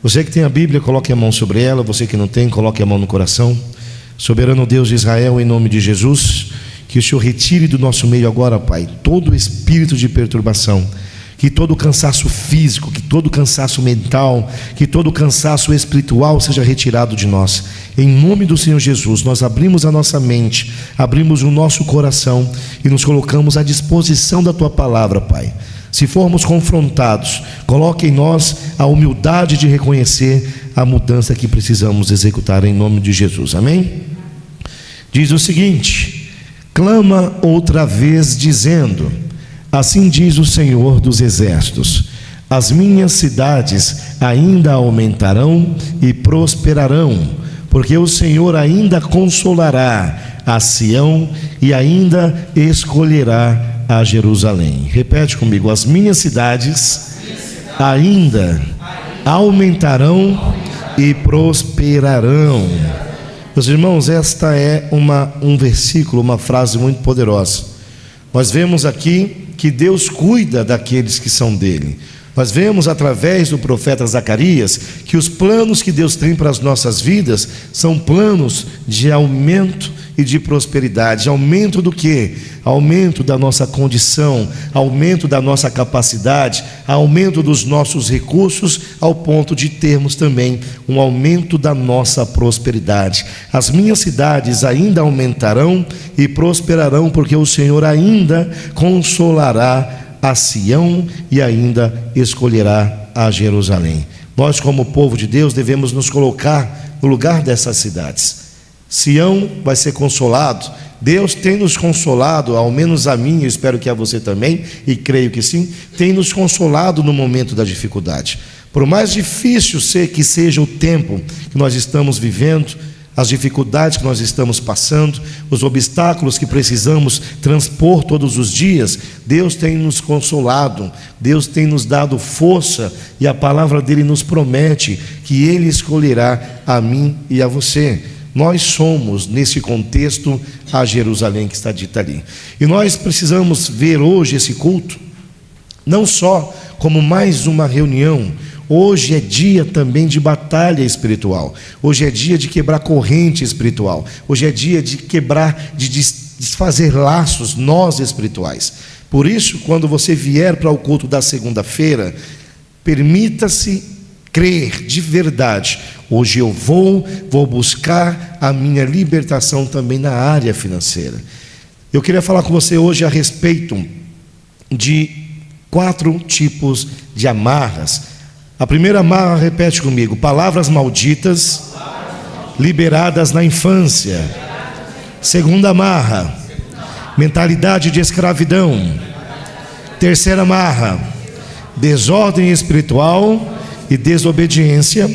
Você que tem a Bíblia, coloque a mão sobre ela. Você que não tem, coloque a mão no coração. Soberano Deus de Israel, em nome de Jesus, que o Senhor retire do nosso meio agora, Pai, todo espírito de perturbação, que todo cansaço físico, que todo cansaço mental, que todo cansaço espiritual seja retirado de nós. Em nome do Senhor Jesus, nós abrimos a nossa mente, abrimos o nosso coração e nos colocamos à disposição da Tua palavra, Pai. Se formos confrontados, coloque em nós a humildade de reconhecer a mudança que precisamos executar em nome de Jesus, amém? Diz o seguinte: clama outra vez dizendo: assim diz o Senhor dos exércitos, as minhas cidades ainda aumentarão e prosperarão, porque o Senhor ainda consolará a Sião e ainda escolherá a Jerusalém. Repete comigo: as minhas cidades ainda aumentarão e prosperarão. Meus irmãos, esta é um versículo, uma frase muito poderosa. Nós vemos aqui que Deus cuida daqueles que são dele. Nós vemos através do profeta Zacarias que os planos que Deus tem para as nossas vidas são planos de aumento e de prosperidade. Aumento do quê? Aumento da nossa condição, aumento da nossa capacidade, aumento dos nossos recursos, ao ponto de termos também um aumento da nossa prosperidade. As minhas cidades ainda aumentarão e prosperarão, porque o Senhor ainda consolará a Sião e ainda escolherá a Jerusalém. Nós, como povo de Deus, devemos nos colocar no lugar dessas cidades. Sião vai ser consolado. Deus tem nos consolado, ao menos a mim, eu espero que a você também, e creio que sim, tem nos consolado no momento da dificuldade. Por mais difícil que seja o tempo que nós estamos vivendo, as dificuldades que nós estamos passando, os obstáculos que precisamos transpor todos os dias, Deus tem nos consolado, Deus tem nos dado força, e a palavra dele nos promete que ele escolherá a mim e a você. Nós somos, nesse contexto, a Jerusalém que está dita ali. E nós precisamos ver hoje esse culto não só como mais uma reunião. Hoje é dia também de batalha espiritual. Hoje é dia de quebrar corrente espiritual. Hoje é dia de quebrar, de desfazer laços, nós espirituais. Por isso, quando você vier para o culto da segunda-feira, permita-se crer de verdade. Hoje eu vou buscar a minha libertação também na área financeira. Eu queria falar com você hoje a respeito de 4 tipos de amarras. A primeira amarra, repete comigo: palavras malditas liberadas na infância. Segunda amarra, mentalidade de escravidão. Terceira amarra, desordem espiritual e desobediência.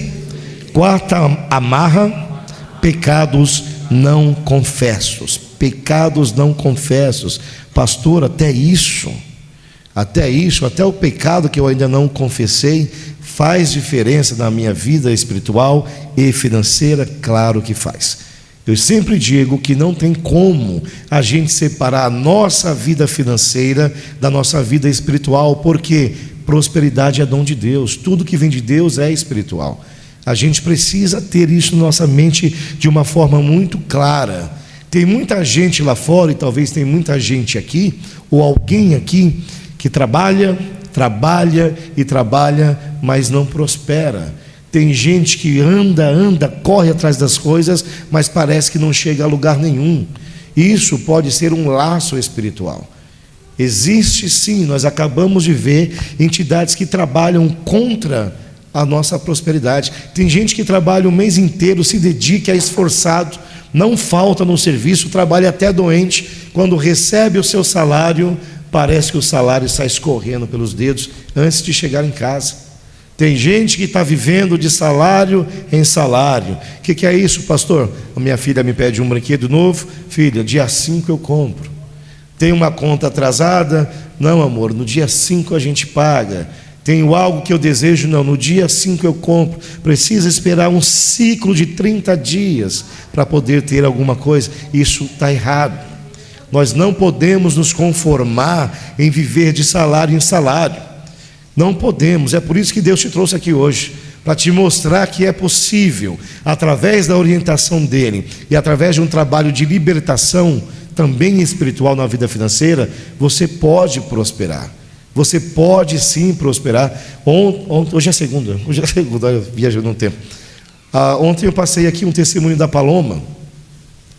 Quarta amarra, pecados não confessos. Pecados não confessos. Pastor, até o pecado que eu ainda não confessei faz diferença na minha vida espiritual e financeira? Claro que faz. Eu sempre digo que não tem como a gente separar a nossa vida financeira da nossa vida espiritual, porque prosperidade é dom de Deus, tudo que vem de Deus é espiritual. A gente precisa ter isso na nossa mente de uma forma muito clara. Tem muita gente lá fora, e talvez tem muita gente aqui, ou alguém aqui, que trabalha, mas não prospera. Tem gente que anda, corre atrás das coisas, mas parece que não chega a lugar nenhum. Isso pode ser um laço espiritual. Existe sim, nós acabamos de ver entidades que trabalham contra a nossa prosperidade. Tem gente que trabalha o mês inteiro, se dedica, é esforçado, não falta no serviço, trabalha até doente. Quando recebe o seu salário, parece que o salário sai escorrendo pelos dedos antes de chegar em casa. Tem gente que está vivendo de salário em salário. O que é isso, pastor? A minha filha me pede um brinquedo novo. Filha, dia 5 eu compro. Tem uma conta atrasada? Não, amor, no dia 5 a gente paga. Tenho algo que eu desejo? Não, no dia 5 eu compro. Precisa esperar um ciclo de 30 dias para poder ter alguma coisa. Isso está errado. Nós não podemos nos conformar em viver de salário em salário. Não podemos. É por isso que Deus te trouxe aqui hoje, para te mostrar que é possível, através da orientação dele e através de um trabalho de libertação, também espiritual na vida financeira, você pode prosperar. Você pode sim prosperar. Hoje é segunda, olha, viajando no tempo. Ontem eu passei aqui um testemunho da Paloma.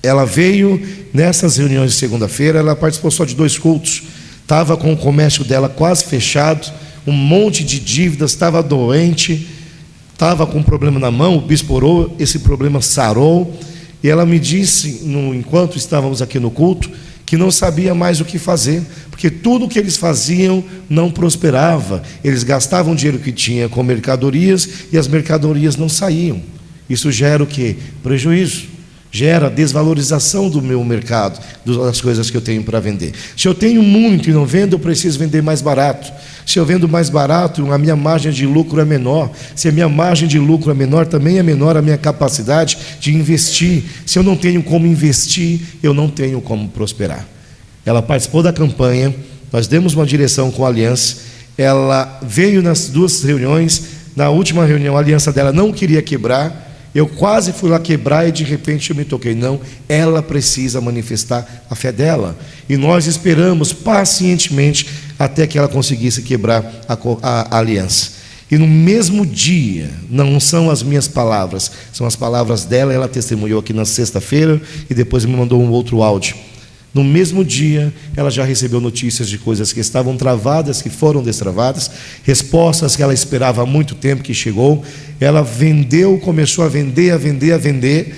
Ela veio nessas reuniões de segunda-feira, ela participou só de 2 cultos, estava com o comércio dela quase fechado, um monte de dívidas, estava doente, estava com um problema na mão, o bispo orou, esse problema sarou, e ela me disse, enquanto estávamos aqui no culto, que não sabia mais o que fazer, porque tudo o que eles faziam não prosperava. Eles gastavam o dinheiro que tinha com mercadorias e as mercadorias não saíam. Isso gera o quê? Prejuízo. Gera desvalorização do meu mercado, das coisas que eu tenho para vender. Se eu tenho muito e não vendo, eu preciso vender mais barato. Se eu vendo mais barato, a minha margem de lucro é menor. Se a minha margem de lucro é menor, também é menor a minha capacidade de investir. Se eu não tenho como investir, eu não tenho como prosperar. Ela participou da campanha, nós demos uma direção com a aliança, ela veio nas 2 reuniões, na última reunião a aliança dela não queria quebrar, eu quase fui lá quebrar e de repente eu me toquei, não, ela precisa manifestar a fé dela, e nós esperamos pacientemente até que ela conseguisse quebrar a aliança. E no mesmo dia, não são as minhas palavras, são as palavras dela, ela testemunhou aqui na sexta-feira e depois me mandou um outro áudio. No mesmo dia, ela já recebeu notícias de coisas que estavam travadas, que foram destravadas, respostas que ela esperava há muito tempo que chegou. Ela vendeu, começou a vender.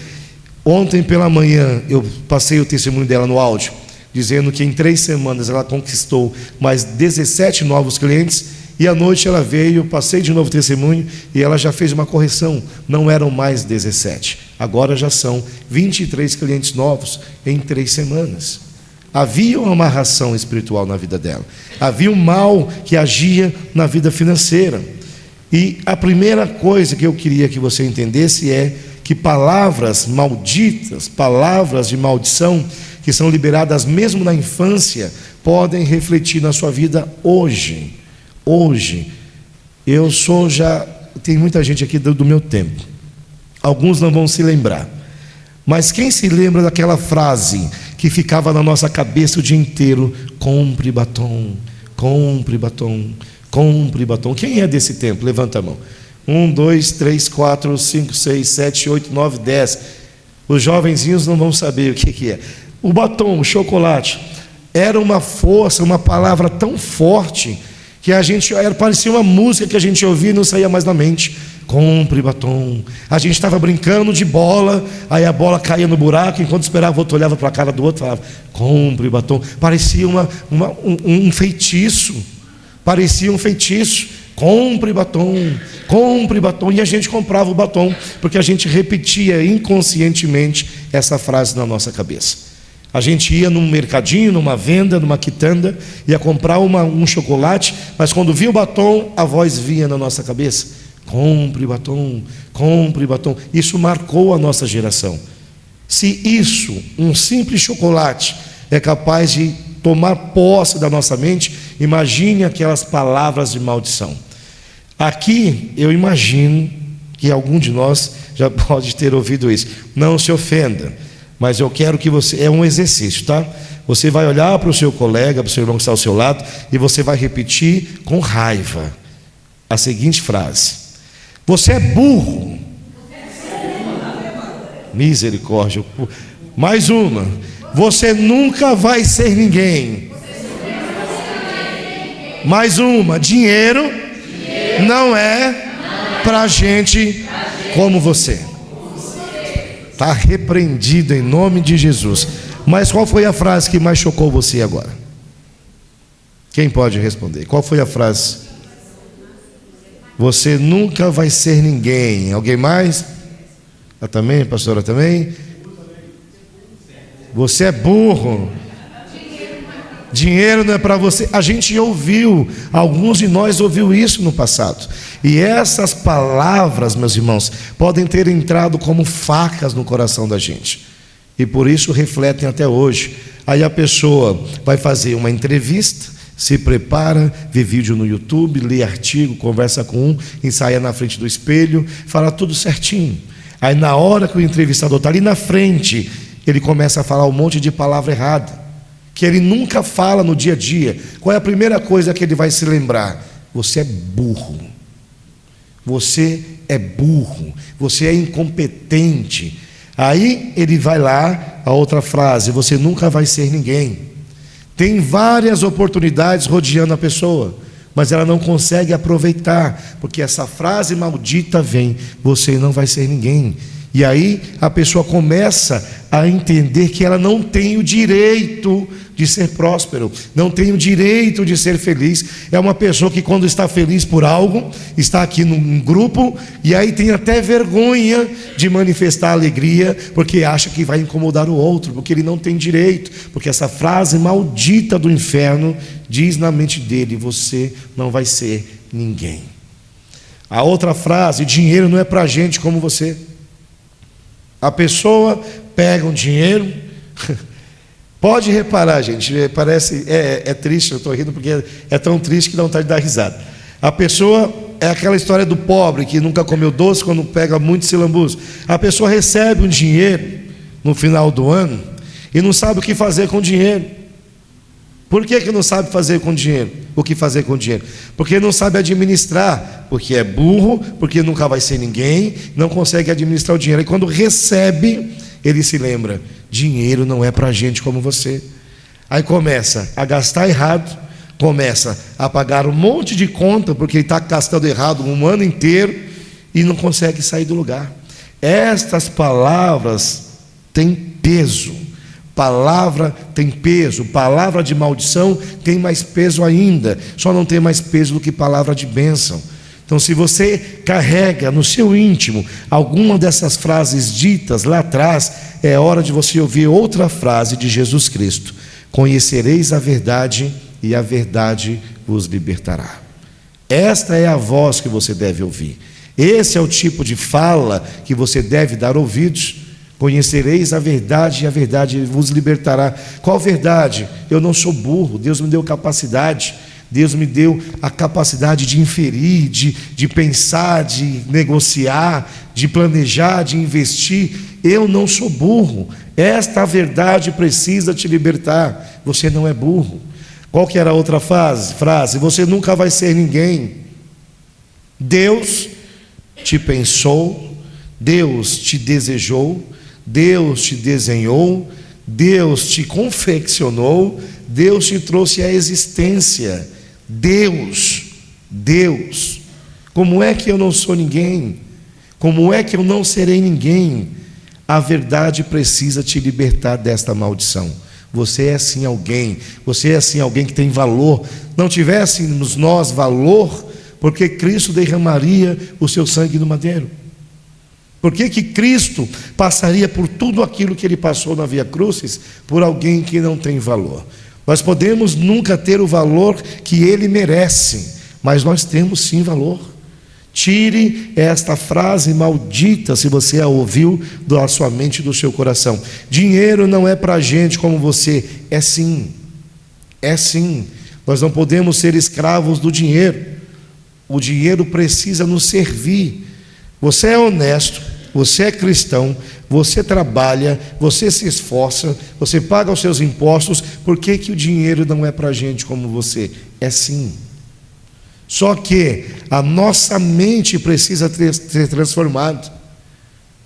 Ontem pela manhã, eu passei o testemunho dela no áudio, dizendo que em 3 semanas ela conquistou mais 17 novos clientes, e à noite ela veio, passei de novo o testemunho, e ela já fez uma correção, não eram mais 17, agora já são 23 clientes novos em 3 semanas. Havia uma amarração espiritual na vida dela, havia um mal que agia na vida financeira, e a primeira coisa que eu queria que você entendesse é que palavras malditas, palavras de maldição, que são liberadas mesmo na infância, podem refletir na sua vida hoje. Tem muita gente aqui do meu tempo, alguns não vão se lembrar, mas quem se lembra daquela frase que ficava na nossa cabeça o dia inteiro: compre batom, compre batom, compre batom? Quem é desse tempo? Levanta a mão. 1, 2, 3, 4, 5, 6, 7, 8, 9, 10. Os jovenzinhos não vão saber o que é. O batom, o chocolate, era uma força, uma palavra tão forte que parecia uma música que a gente ouvia e não saía mais da mente. Compre batom. A gente estava brincando de bola, aí a bola caía no buraco, enquanto esperava o outro olhava para a cara do outro e falava: compre batom. Parecia um feitiço. Parecia um feitiço. Compre batom, compre batom. E a gente comprava o batom, porque a gente repetia inconscientemente essa frase na nossa cabeça. A gente ia num mercadinho, numa venda, numa quitanda, ia comprar um chocolate, mas quando via o batom, a voz vinha na nossa cabeça: compre batom, compre batom. Isso marcou a nossa geração. Se isso, um simples chocolate, é capaz de tomar posse da nossa mente, imagine aquelas palavras de maldição. Aqui eu imagino que algum de nós já pode ter ouvido isso. Não se ofenda, mas eu quero que você, é um exercício, tá? Você vai olhar para o seu colega, para o seu irmão que está ao seu lado, e você vai repetir com raiva a seguinte frase: você é burro. Misericórdia. Mais uma: você nunca vai ser ninguém. Mais uma: dinheiro não é para gente como você. Está repreendido em nome de Jesus. Mas qual foi a frase que mais chocou você agora? Quem pode responder? Qual foi a frase? Você nunca vai ser ninguém. Alguém mais? Ah, também, pastora, também? Você é burro. Dinheiro não é para você. A gente ouviu, alguns de nós ouviu isso no passado. E essas palavras, meus irmãos, podem ter entrado como facas no coração da gente. E por isso refletem até hoje. Aí a pessoa vai fazer uma entrevista, Se prepara, vê vídeo no YouTube, lê artigo, conversa com um, ensaia na frente do espelho, fala tudo certinho. Aí na hora que o entrevistador está ali na frente, ele começa a falar um monte de palavra errada, que ele nunca fala no dia a dia. Qual é a primeira coisa que ele vai se lembrar? Você é burro. Você é burro. Você é incompetente. Aí ele vai lá, a outra frase: você nunca vai ser ninguém. Tem várias oportunidades rodeando a pessoa, mas ela não consegue aproveitar, porque essa frase maldita vem: você não vai ser ninguém. E aí a pessoa começa a entender que ela não tem o direito de ser próspero, não tem o direito de ser feliz. É uma pessoa que, quando está feliz por algo, está aqui num grupo, e aí tem até vergonha de manifestar alegria, porque acha que vai incomodar o outro, porque ele não tem direito, porque essa frase maldita do inferno diz na mente dele: você não vai ser ninguém. A outra frase: dinheiro não é para gente como você. A pessoa pega um dinheiro, pode reparar, gente, parece, é triste, eu estou rindo porque é tão triste que dá vontade de dar risada. A pessoa, é aquela história do pobre que nunca comeu doce quando pega muito silambuzo. A pessoa recebe um dinheiro no final do ano e não sabe o que fazer com o dinheiro. Por que não sabe fazer com dinheiro? O que fazer com dinheiro? Porque não sabe administrar, porque é burro, porque nunca vai ser ninguém, não consegue administrar o dinheiro. E quando recebe, ele se lembra: dinheiro não é para gente como você. Aí começa a gastar errado, começa a pagar um monte de conta, porque ele está gastando errado um ano inteiro e não consegue sair do lugar. Estas palavras têm peso. Palavra tem peso, palavra de maldição tem mais peso ainda, só não tem mais peso do que palavra de bênção. Então, se você carrega no seu íntimo alguma dessas frases ditas lá atrás, é hora de você ouvir outra frase de Jesus Cristo: conhecereis a verdade e a verdade vos libertará. Esta é a voz que você deve ouvir, esse é o tipo de fala que você deve dar ouvidos. Conhecereis a verdade e a verdade vos libertará. Qual verdade? Eu não sou burro, Deus me deu capacidade, Deus me deu a capacidade de inferir, de pensar, de negociar, de planejar, de investir. Eu não sou burro. Esta verdade precisa te libertar. Você não é burro. Qual que era a outra frase? Você nunca vai ser ninguém. Deus te pensou, Deus te desejou, Deus te desenhou, Deus te confeccionou, Deus te trouxe à existência. Deus. Como é que eu não sou ninguém? Como é que eu não serei ninguém? A verdade precisa te libertar desta maldição. Você é sim alguém, você é sim alguém que tem valor. Não tivéssemos nós valor, porque Cristo derramaria o seu sangue no madeiro? Por que Cristo passaria por tudo aquilo que Ele passou na Via Crucis por alguém que não tem valor? Nós podemos nunca ter o valor que Ele merece, mas nós temos sim valor. Tire esta frase maldita, se você a ouviu, da sua mente e do seu coração: dinheiro não é para gente como você. É sim, nós não podemos ser escravos do dinheiro. O dinheiro precisa nos servir. Você é honesto, você é cristão, você trabalha, você se esforça, você paga os seus impostos. Por que o dinheiro não é para gente como você? É sim. Só que a nossa mente precisa ser transformada.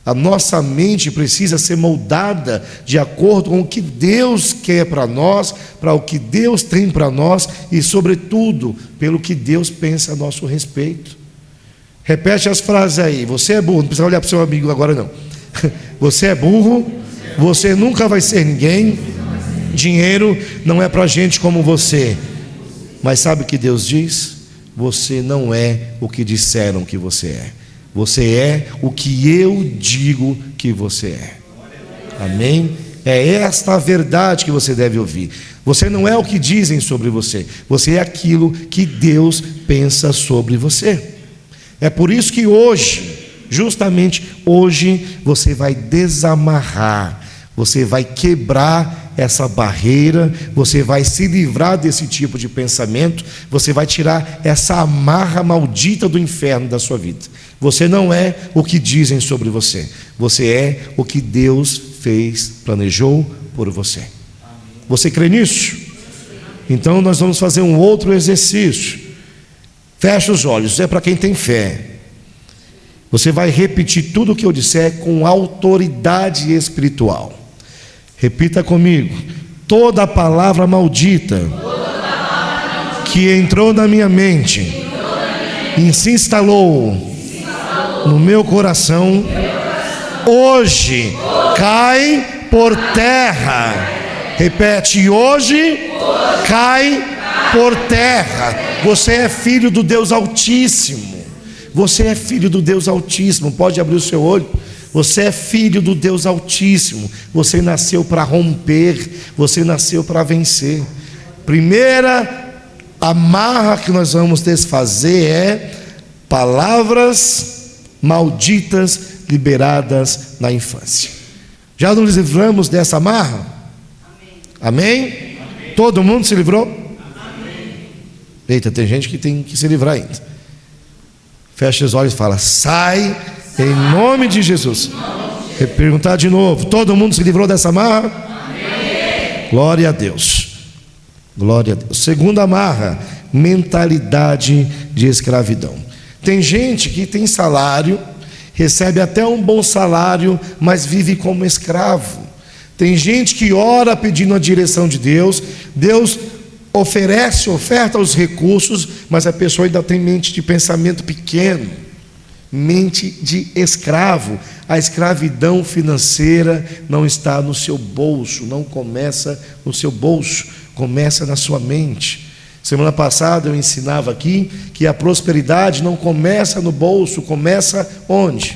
A nossa mente precisa ser moldada de acordo com o que Deus quer para nós, para o que Deus tem para nós e, sobretudo, pelo que Deus pensa a nosso respeito. Repete as frases aí: você é burro, não precisa olhar para o seu amigo agora não. Você é burro, você nunca vai ser ninguém, dinheiro não é para gente como você. Mas sabe o que Deus diz? Você não é o que disseram que você é. Você é o que eu digo que você é. Amém? É esta a verdade que você deve ouvir. Você não é o que dizem sobre você, você é aquilo que Deus pensa sobre você. É por isso que hoje, justamente hoje, você vai desamarrar, você vai quebrar essa barreira, você vai se livrar desse tipo de pensamento, você vai tirar essa amarra maldita do inferno da sua vida. Você não é o que dizem sobre você, você é o que Deus fez, planejou por você. Você crê nisso? Então nós vamos fazer um outro exercício. Feche os olhos, é para quem tem fé. Você vai repetir tudo o que eu disser com autoridade espiritual. Repita comigo: toda palavra maldita que entrou na minha mente e se instalou no meu coração, hoje cai por terra. Repete: hoje cai por terra. Você é filho do Deus Altíssimo. Você é filho do Deus Altíssimo. Pode abrir o seu olho. Você é filho do Deus Altíssimo. Você nasceu para romper. Você nasceu para vencer. Primeira amarra que nós vamos desfazer é palavras malditas liberadas na infância. Já nos livramos dessa amarra? Amém? Amém? Todo mundo se livrou? Amém. Eita, tem gente que tem que se livrar ainda. Fecha os olhos e fala: sai em nome de Jesus. Vou perguntar de novo: todo mundo se livrou dessa amarra? Amém. Glória a Deus. Glória a Deus. Segunda amarra: mentalidade de escravidão. Tem gente que tem salário, recebe até um bom salário, mas vive como escravo. Tem gente que ora pedindo a direção de Deus, Deus oferta os recursos, mas a pessoa ainda tem mente de pensamento pequeno, mente de escravo. A escravidão financeira não está no seu bolso, não começa no seu bolso, começa na sua mente. Semana passada eu ensinava aqui que a prosperidade não começa no bolso, começa onde?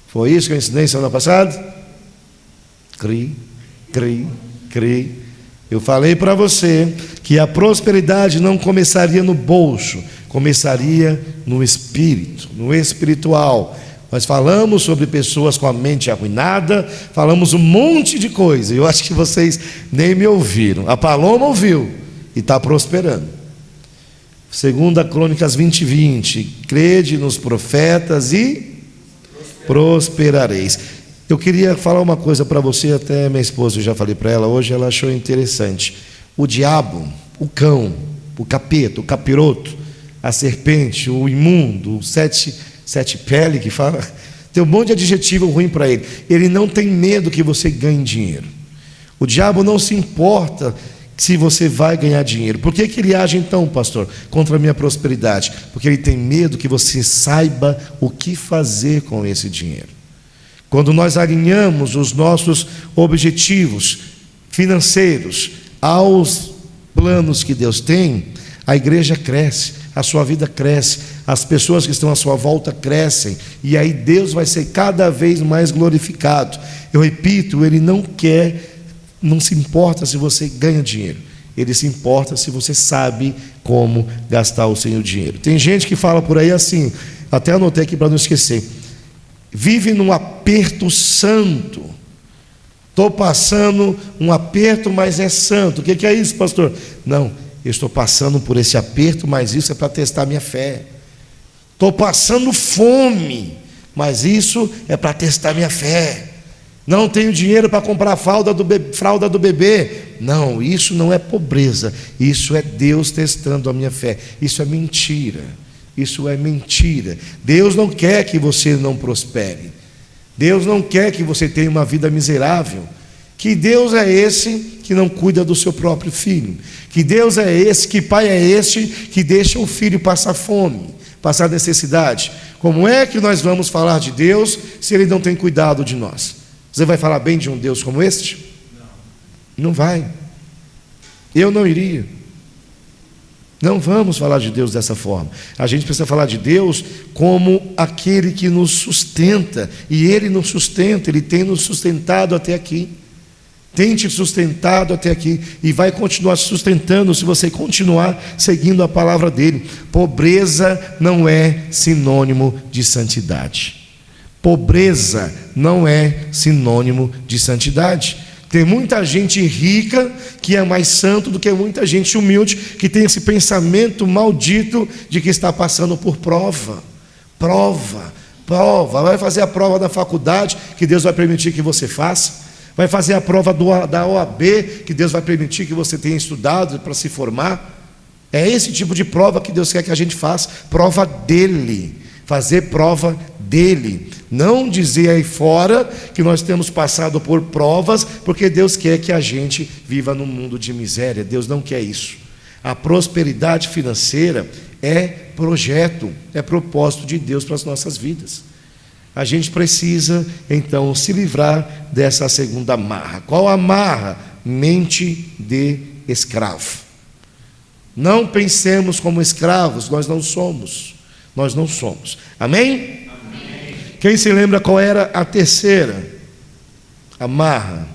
Foi isso que eu ensinei semana passada? Cri. Eu falei para você que a prosperidade não começaria no bolso, começaria no espírito, no espiritual. Nós falamos sobre pessoas com a mente arruinada, falamos um monte de coisa. Eu acho que vocês nem me ouviram. A Paloma ouviu e está prosperando. 2 Crônicas 20:20: crede nos profetas e prosperareis. Eu queria falar uma coisa para você, até minha esposa, eu já falei para ela hoje, ela achou interessante. O diabo, o cão, o capeta, o capiroto, a serpente, o imundo, o sete pele que fala, tem um monte de adjetivo ruim para ele. Ele não tem medo que você ganhe dinheiro. O diabo não se importa se você vai ganhar dinheiro. Por que ele age então, pastor, contra a minha prosperidade? Porque ele tem medo que você saiba o que fazer com esse dinheiro. Quando nós alinhamos os nossos objetivos financeiros aos planos que Deus tem, a igreja cresce, a sua vida cresce, as pessoas que estão à sua volta crescem, e aí Deus vai ser cada vez mais glorificado. Eu repito, Ele não se importa se você ganha dinheiro, Ele se importa se você sabe como gastar o seu dinheiro. Tem gente que fala por aí assim, até anotei aqui para não esquecer: vive num aperto santo. Estou passando um aperto, mas é santo. O que é isso, pastor? Não, eu estou passando por esse aperto, mas isso é para testar minha fé. Estou passando fome, mas isso é para testar minha fé. Não tenho dinheiro para comprar fralda do bebê. Não, isso não é pobreza. Isso é Deus testando a minha fé. Isso é mentira. Isso é mentira. Deus não quer que você não prospere. Deus não quer que você tenha uma vida miserável. Que Deus é esse que não cuida do seu próprio filho? Que Deus é esse, que pai é este que deixa o filho passar fome, passar necessidade? Como é que nós vamos falar de Deus se Ele não tem cuidado de nós? Você vai falar bem de um Deus como este? Não vai. Eu não iria. Não vamos falar de Deus dessa forma. A gente precisa falar de Deus como aquele que nos sustenta. E Ele nos sustenta, Ele tem nos sustentado até aqui. Tem te sustentado até aqui. E vai continuar sustentando se você continuar seguindo a palavra dEle. Pobreza não é sinônimo de santidade. Pobreza não é sinônimo de santidade. Tem muita gente rica que é mais santo do que muita gente humilde, que tem esse pensamento maldito de que está passando por prova. Vai fazer a prova da faculdade, que Deus vai permitir que você faça. Vai fazer a prova da OAB, que Deus vai permitir que você tenha estudado para se formar. É esse tipo de prova que Deus quer que a gente faça. Prova dele. Fazer prova dele. Não dizer aí fora que nós temos passado por provas, porque Deus quer que a gente viva num mundo de miséria. Deus não quer isso. A prosperidade financeira é projeto, é propósito de Deus para as nossas vidas. A gente precisa, então, se livrar dessa segunda amarra. Qual amarra? Mente de escravo. Não pensemos como escravos, nós não somos. Nós não somos. Amém? Amém. Quem se lembra qual era a terceira amarra?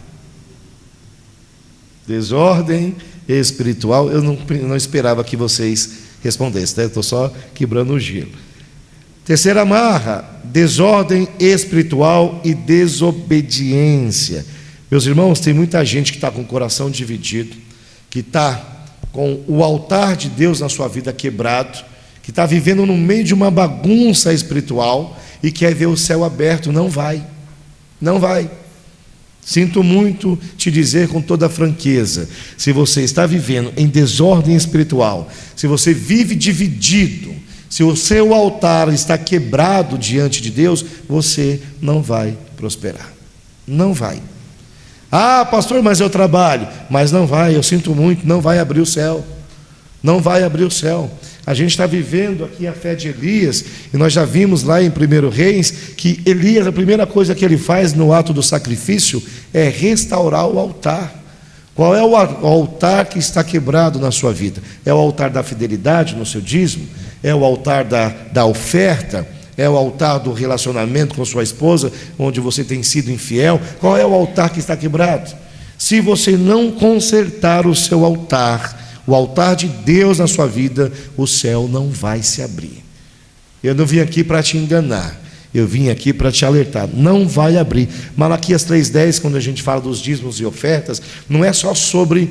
Desordem espiritual. Eu não esperava que vocês respondessem, né? Eu estou só quebrando o gelo. Terceira amarra: desordem espiritual e desobediência. Meus irmãos, tem muita gente que está com o coração dividido, que está com o altar de Deus na sua vida quebrado, que está vivendo no meio de uma bagunça espiritual e quer ver o céu aberto. Não vai. Sinto muito te dizer com toda franqueza, se você está vivendo em desordem espiritual, se você vive dividido, se o seu altar está quebrado diante de Deus, você não vai prosperar. Não vai. Ah, pastor, mas eu trabalho. Mas não vai, eu sinto muito, não vai abrir o céu. Não vai abrir o céu. A gente está vivendo aqui a fé de Elias, e nós já vimos lá em 1 Reis, que Elias, a primeira coisa que ele faz no ato do sacrifício é restaurar o altar. Qual é o altar que está quebrado na sua vida? É o altar da fidelidade no seu dízimo? É o altar da oferta? É o altar do relacionamento com sua esposa, onde você tem sido infiel? Qual é o altar que está quebrado? Se você não consertar o seu altar, o altar de Deus na sua vida, o céu não vai se abrir. Eu não vim aqui para te enganar, eu vim aqui para te alertar, não vai abrir. Malaquias 3,10, quando a gente fala dos dízimos e ofertas, não é só sobre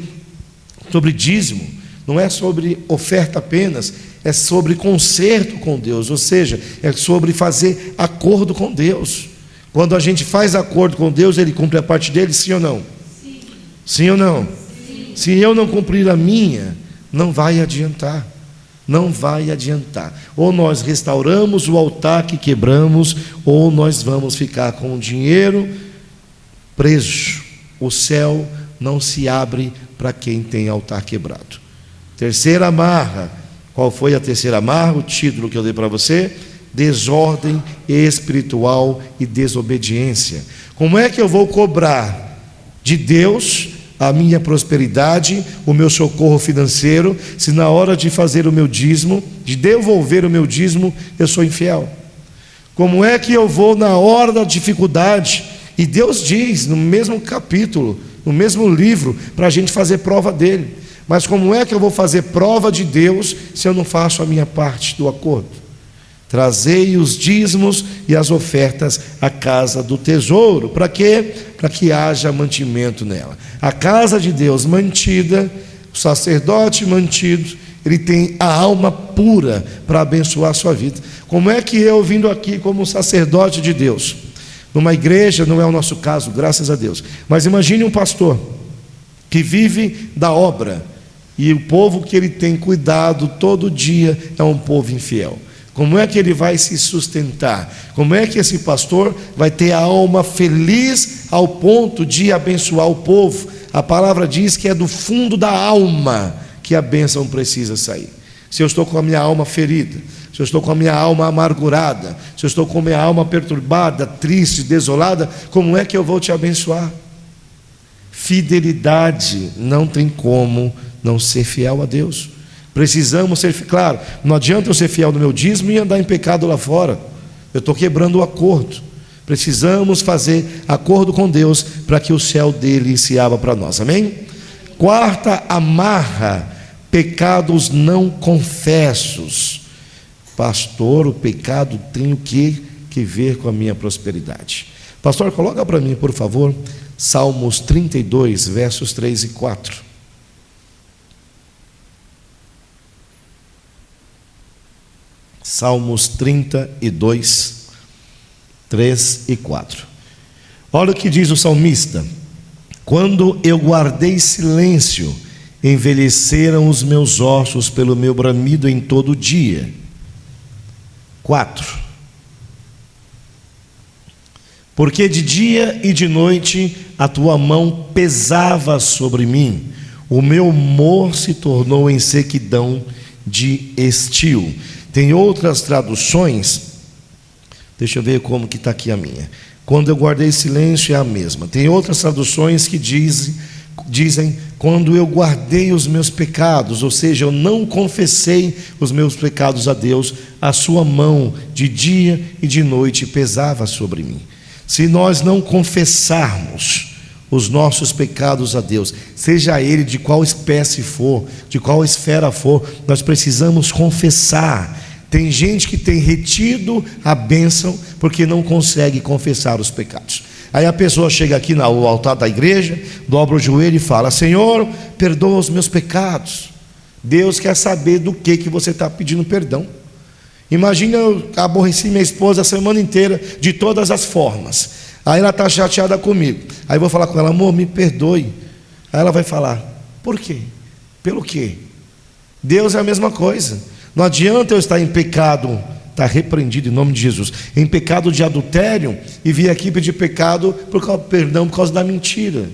dízimo, não é sobre oferta apenas, é sobre conserto com Deus, ou seja, é sobre fazer acordo com Deus. Quando a gente faz acordo com Deus, Ele cumpre a parte dele, sim ou não? Sim. Sim ou não? Sim. Se eu não cumprir a minha, não vai adiantar. Não vai adiantar. Ou nós restauramos o altar que quebramos, ou nós vamos ficar com o dinheiro preso. O céu não se abre para quem tem altar quebrado. Terceira amarra. Qual foi a terceira amarra? O título que eu dei para você: desordem espiritual e desobediência. Como é que eu vou cobrar de Deus a minha prosperidade, o meu socorro financeiro, se na hora de fazer o meu dízimo, de devolver o meu dízimo, eu sou infiel? Como é que eu vou na hora da dificuldade? E Deus diz no mesmo capítulo, no mesmo livro, para a gente fazer prova dele. Mas como é que eu vou fazer prova de Deus se eu não faço a minha parte do acordo? Trazei os dízimos e as ofertas à casa do tesouro. Para quê? Para que haja mantimento nela. A casa de Deus mantida, o sacerdote mantido, ele tem a alma pura para abençoar a sua vida. Como é que eu, vindo aqui como sacerdote de Deus, numa igreja, não é o nosso caso, graças a Deus, mas imagine um pastor que vive da obra, e o povo que ele tem cuidado todo dia é um povo infiel. Como é que ele vai se sustentar? Como é que esse pastor vai ter a alma feliz ao ponto de abençoar o povo? A palavra diz que é do fundo da alma que a bênção precisa sair. Se eu estou com a minha alma ferida, se eu estou com a minha alma amargurada, se eu estou com a minha alma perturbada, triste, desolada, como é que eu vou te abençoar? Fidelidade, não tem como não ser fiel a Deus. Precisamos ser, claro, não adianta eu ser fiel no meu dízimo e andar em pecado lá fora. Eu estou quebrando o acordo. Precisamos fazer acordo com Deus para que o céu dele se abra para nós, amém? Quarta amarra: pecados não confessos. Pastor, o pecado tem o que ver com a minha prosperidade? Pastor, coloca para mim, por favor, Salmos 32, versos 3 e 4. Salmos 32, 3 e 4. Olha o que diz o salmista: quando eu guardei silêncio, envelheceram os meus ossos pelo meu bramido em todo o dia. 4. Porque de dia e de noite a tua mão pesava sobre mim, o meu humor se tornou em sequidão de estio. Tem outras traduções, deixa eu ver como que está aqui a minha. Quando eu guardei silêncio é a mesma. Tem outras traduções que dizem quando eu guardei os meus pecados, ou seja, eu não confessei os meus pecados a Deus, a sua mão de dia e de noite pesava sobre mim. Se nós não confessarmos os nossos pecados a Deus, seja ele de qual espécie for, de qual esfera for, nós precisamos confessar. Tem gente que tem retido a bênção porque não consegue confessar os pecados. Aí a pessoa chega aqui no altar da igreja, dobra o joelho e fala: Senhor, perdoa os meus pecados. Deus quer saber do que você está pedindo perdão. Imagina, eu aborreci minha esposa a semana inteira de todas as formas. Aí ela está chateada comigo. Aí eu vou falar com ela: amor, me perdoe. Aí ela vai falar: por quê? Pelo quê? Deus é a mesma coisa. Não adianta eu estar em pecado, está repreendido em nome de Jesus, em pecado de adultério, e vir aqui pedir perdão por causa da mentira.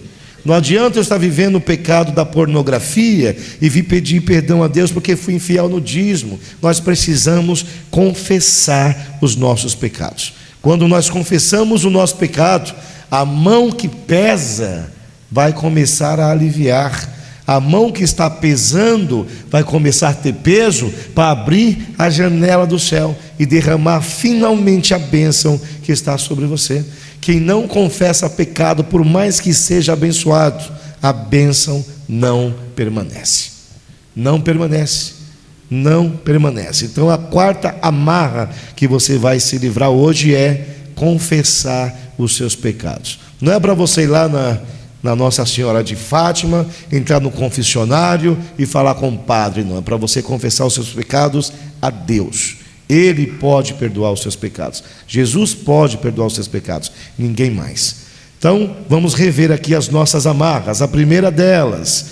Não adianta eu estar vivendo o pecado da pornografia e vir pedir perdão a Deus porque fui infiel no dízimo. Nós precisamos confessar os nossos pecados. Quando nós confessamos o nosso pecado, a mão que pesa vai começar a aliviar. A mão que está pesando vai começar a ter peso para abrir a janela do céu e derramar finalmente a bênção que está sobre você. Quem não confessa pecado, por mais que seja abençoado, a bênção não permanece. Não permanece. Não permanece. Então a quarta amarra que você vai se livrar hoje é confessar os seus pecados. Não é para você ir lá na Nossa Senhora de Fátima, entrar no confessionário e falar com o padre, não. É para você confessar os seus pecados a Deus. Ele pode perdoar os seus pecados. Jesus pode perdoar os seus pecados, ninguém mais. Então, vamos rever aqui as nossas amarras. A primeira delas: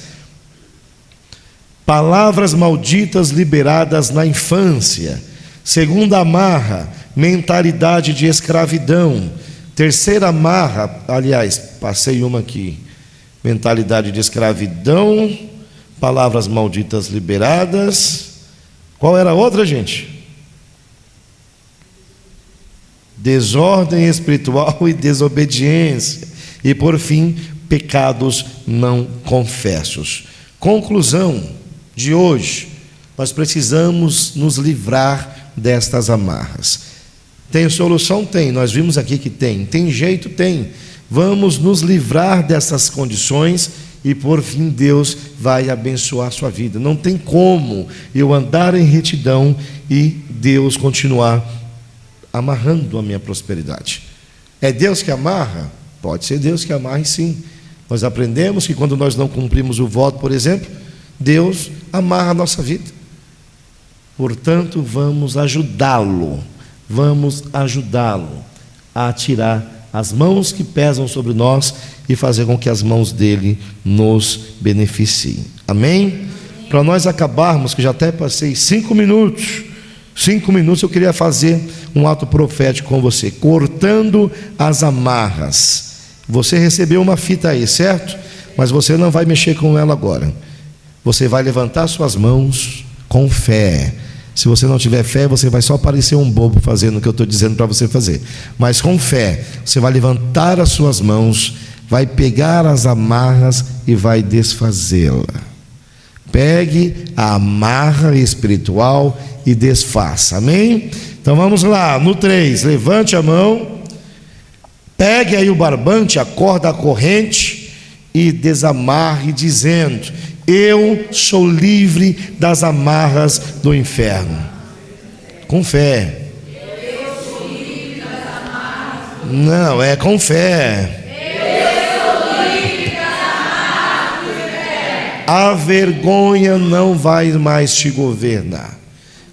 palavras malditas liberadas na infância. Segunda amarra: mentalidade de escravidão. Terceira amarra, aliás, passei uma aqui: mentalidade de escravidão, palavras malditas liberadas. Qual era a outra, gente? Desordem espiritual e desobediência. E por fim, pecados não confessos. Conclusão de hoje: nós precisamos nos livrar destas amarras. Tem solução? Tem. Nós vimos aqui que tem. Tem jeito? Tem. Vamos nos livrar dessas condições e por fim Deus vai abençoar a sua vida. Não tem como eu andar em retidão e Deus continuar amarrando a minha prosperidade. É Deus que amarra? Pode ser Deus que amarre, sim. Nós aprendemos que quando nós não cumprimos o voto, por exemplo, Deus amarra a nossa vida. Portanto, vamos ajudá-lo. Vamos ajudá-lo a tirar as mãos que pesam sobre nós e fazer com que as mãos dele nos beneficiem. Amém? Para nós acabarmos, que já até passei 5 minutos, eu queria fazer um ato profético com você, cortando as amarras. Você recebeu uma fita aí, certo? Mas você não vai mexer com ela agora. Você vai levantar suas mãos com fé. Se você não tiver fé, você vai só parecer um bobo fazendo o que eu estou dizendo para você fazer. Mas com fé, você vai levantar as suas mãos, vai pegar as amarras e vai desfazê-la. Pegue a amarra espiritual e desfaça. Amém? Então vamos lá, no 3, levante a mão, pegue aí o barbante, a corda, a corrente e desamarre, dizendo: eu sou livre das amarras do inferno. Com fé. Eu sou livre das amarras. Não, é com fé. Eu sou A vergonha não vai mais te governar.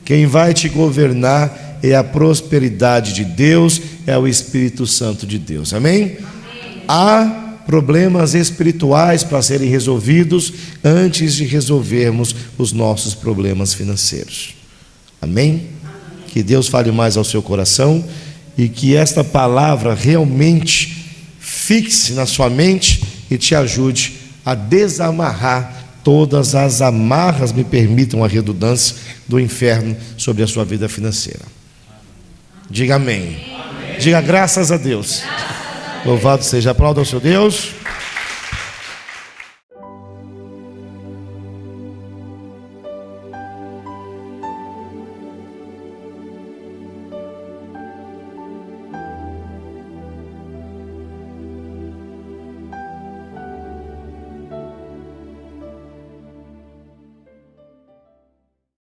Quem vai te governar é a prosperidade de Deus, é o Espírito Santo de Deus. Amém? Há problemas espirituais para serem resolvidos antes de resolvermos os nossos problemas financeiros. Amém? Que Deus fale mais ao seu coração e que esta palavra realmente fixe na sua mente e te ajude a desamarrar todas as amarras, me permitam a redundância, do inferno sobre a sua vida financeira. Diga amém. Diga graças a Deus. Louvado seja, aplauda ao seu Deus.